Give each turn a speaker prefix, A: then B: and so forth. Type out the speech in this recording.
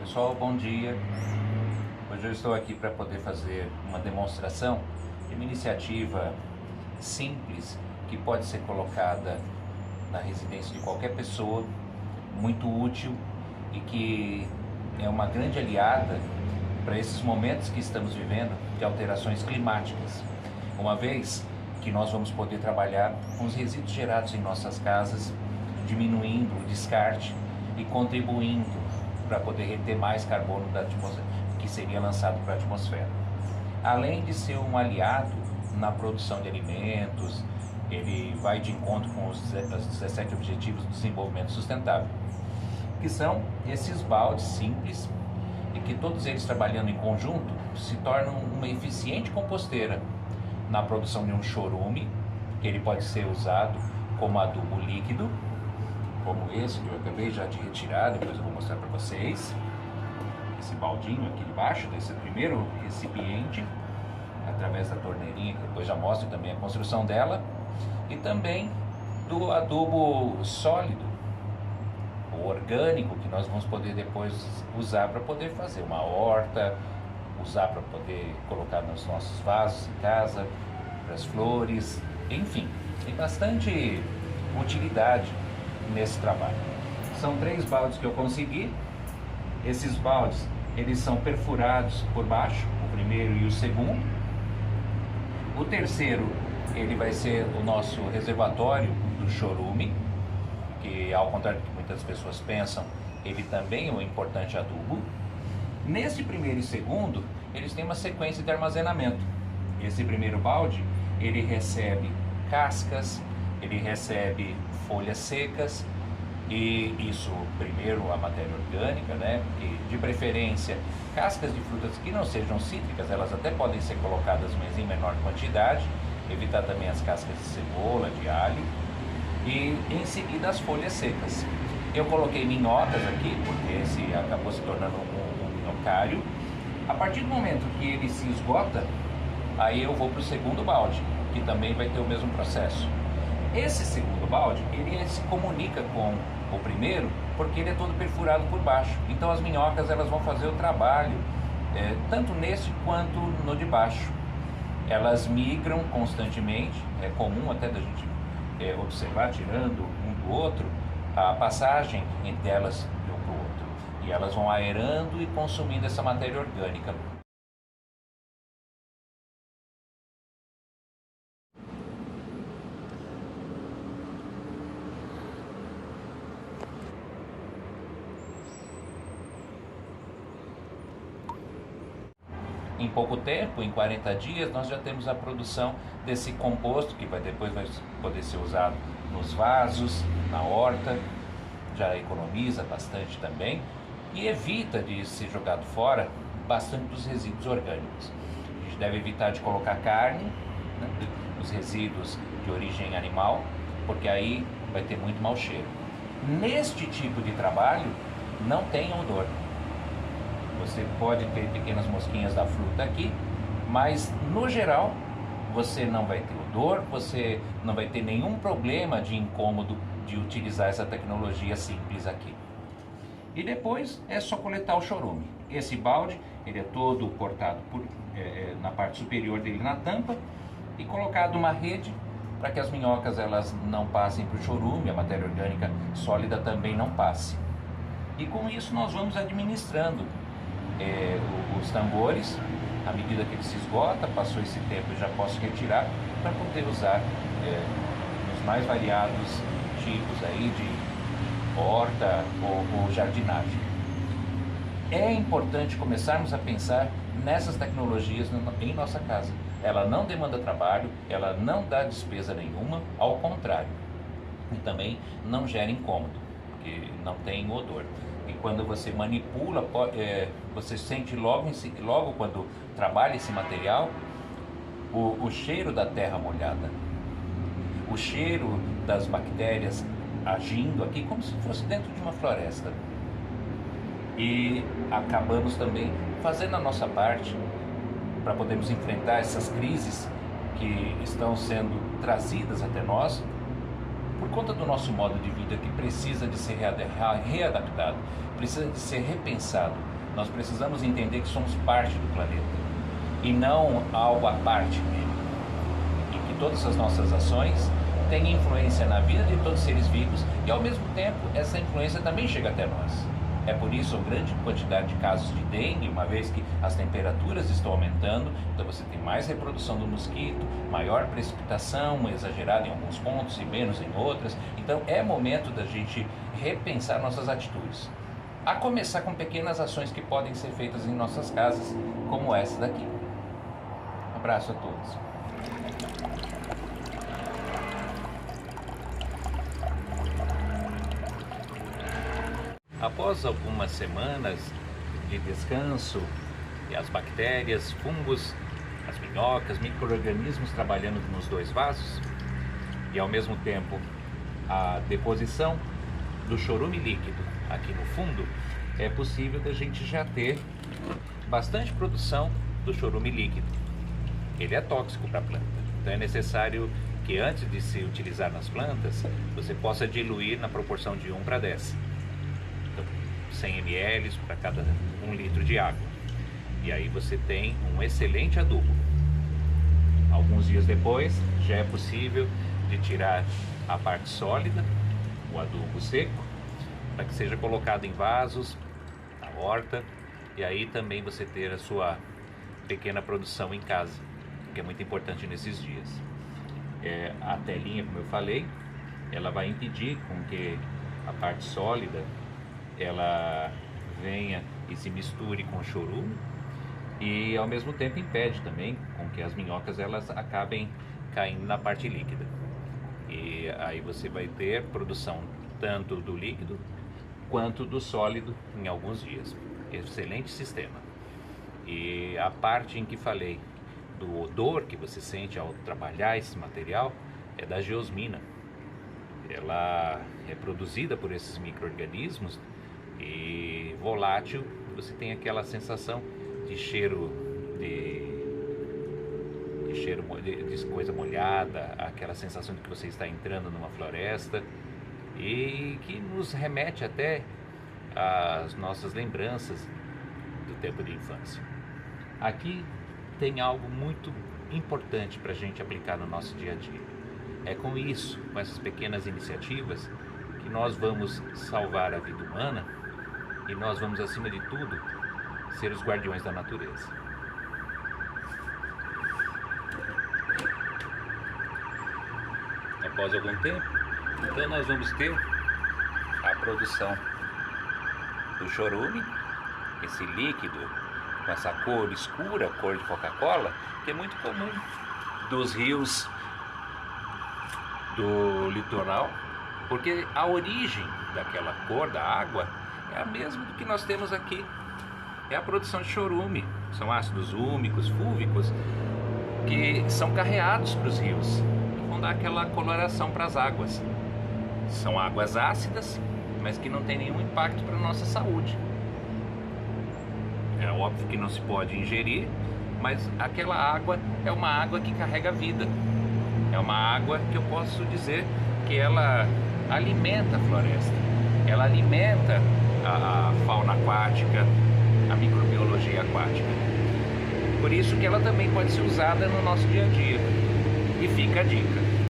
A: Pessoal, bom dia. Hoje eu estou aqui para poder fazer uma demonstração de uma iniciativa simples que pode ser colocada na residência de qualquer pessoa, muito útil e que é uma grande aliada para esses momentos que estamos vivendo de alterações climáticas, uma vez que nós vamos poder trabalhar com os resíduos gerados em nossas casas, diminuindo o descarte e contribuindo para poder reter mais carbono da atmosfera, que seria lançado para a atmosfera. Além de ser um aliado na produção de alimentos, ele vai de encontro com os 17 Objetivos do Desenvolvimento Sustentável, que são esses baldes simples e que todos eles trabalhando em conjunto se tornam uma eficiente composteira na produção de um chorume, que ele pode ser usado como adubo líquido, como esse que eu acabei já de retirar, depois eu vou mostrar para vocês. Esse baldinho aqui embaixo, desse primeiro recipiente, através da torneirinha, que depois já mostro também a construção dela, e também do adubo sólido, ou orgânico, que nós vamos poder depois usar para poder fazer uma horta, usar para poder colocar nos nossos vasos em casa, para as flores, enfim, tem bastante utilidade nesse trabalho. São 3 baldes que eu consegui. Esses baldes, eles são perfurados por baixo, o primeiro e o segundo. O terceiro, ele vai ser o nosso reservatório do chorume, que ao contrário do que muitas pessoas pensam, ele também é um importante adubo. Nesse primeiro e segundo, eles têm uma sequência de armazenamento. Esse primeiro balde, ele recebe cascas, ele recebe folhas secas, e isso primeiro a matéria orgânica, né? E de preferência cascas de frutas que não sejam cítricas, elas até podem ser colocadas, mas em menor quantidade, evitar também as cascas de cebola, de alho, e em seguida as folhas secas. Eu coloquei minhocas aqui, porque esse acabou se tornando um minhocário. A partir do momento que ele se esgota, aí eu vou para o segundo balde, que também vai ter o mesmo processo. Esse segundo balde, ele se comunica com o primeiro, porque ele é todo perfurado por baixo. Então as minhocas, elas vão fazer o trabalho, tanto nesse quanto no de baixo. Elas migram constantemente, é comum até da gente observar, tirando um do outro, a passagem entre elas de um para o outro. E elas vão aerando e consumindo essa matéria orgânica. Em pouco tempo, em 40 dias, nós já temos a produção desse composto, que depois vai poder ser usado nos vasos, na horta, já economiza bastante também e evita de ser jogado fora bastante dos resíduos orgânicos. A gente deve evitar de colocar carne, né, os resíduos de origem animal, porque aí vai ter muito mau cheiro. Neste tipo de trabalho, não tem odor. Você pode ter pequenas mosquinhas da fruta aqui, mas no geral você não vai ter odor, você não vai ter nenhum problema de incômodo de utilizar essa tecnologia simples aqui. E depois é só coletar o chorume. Esse balde, ele é todo cortado na parte superior dele na tampa e colocado uma rede para que as minhocas elas não passem para o chorume, a matéria orgânica sólida também não passe. E com isso nós vamos administrando os tambores. À medida que ele se esgota, passou esse tempo, eu já posso retirar para poder usar nos mais variados tipos aí de horta ou jardinagem. É importante começarmos a pensar nessas tecnologias em nossa casa. Ela não demanda trabalho, ela não dá despesa nenhuma, ao contrário, e também não gera incômodo, porque não tem odor. E quando você manipula, você sente logo quando trabalha esse material, o cheiro da terra molhada, o cheiro das bactérias agindo aqui como se fosse dentro de uma floresta. E acabamos também fazendo a nossa parte para podermos enfrentar essas crises que estão sendo trazidas até nós por conta do nosso modo de vida, que precisa de ser readaptado, precisa de ser repensado, Nós precisamos entender que somos parte do planeta e não algo à parte dele. E que todas as nossas ações têm influência na vida de todos os seres vivos e, ao mesmo tempo, essa influência também chega até nós. É por isso a grande quantidade de casos de dengue, uma vez que as temperaturas estão aumentando, então você tem mais reprodução do mosquito, maior precipitação exagerada em alguns pontos e menos em outras. Então é momento da gente repensar nossas atitudes. A começar com pequenas ações que podem ser feitas em nossas casas, como essa daqui. Um abraço a todos. Após algumas semanas de descanso, e as bactérias, fungos, as minhocas, micro-organismos trabalhando nos dois vasos, e ao mesmo tempo a deposição do chorume líquido aqui no fundo, é possível da gente já ter bastante produção do chorume líquido. Ele é tóxico para a planta, então é necessário que antes de se utilizar nas plantas, você possa diluir na proporção de 1 para 10. 100 ml para cada 1 litro de água. E aí você tem um excelente adubo. Alguns dias depois, já é possível de tirar a parte sólida, o adubo seco, para que seja colocado em vasos, na horta, e aí também você ter a sua pequena produção em casa, que é muito importante nesses dias. A telinha, como eu falei, ela vai impedir com que a parte sólida ela venha e se misture com o chorume e ao mesmo tempo impede também com que as minhocas elas acabem caindo na parte líquida. E aí você vai ter produção tanto do líquido quanto do sólido em alguns dias. Excelente sistema. E a parte em que falei do odor que você sente ao trabalhar esse material é da geosmina. Ela é produzida por esses micro-organismos e volátil, você tem aquela sensação de cheiro de coisa molhada, aquela sensação de que você está entrando numa floresta e que nos remete até às nossas lembranças do tempo de infância. Aqui tem algo muito importante para a gente aplicar no nosso dia a dia. É com isso, com essas pequenas iniciativas, que nós vamos salvar a vida humana e nós vamos, acima de tudo, ser os guardiões da natureza. Após algum tempo, então nós vamos ter a produção do chorume, esse líquido com essa cor escura, cor de Coca-Cola, que é muito comum dos rios do litoral, porque a origem daquela cor da água é a mesma do que nós temos aqui. É a produção de chorume, são ácidos úmicos, fúvicos, que são carreados para os rios e vão dar aquela coloração para as águas. São águas ácidas, mas que não tem nenhum impacto para a nossa saúde. É óbvio que não se pode ingerir, mas aquela água é uma água que carrega vida. É uma água que eu posso dizer que ela alimenta a floresta, ela alimenta a fauna aquática, a microbiologia aquática. Por isso que ela também pode ser usada no nosso dia a dia. E fica a dica.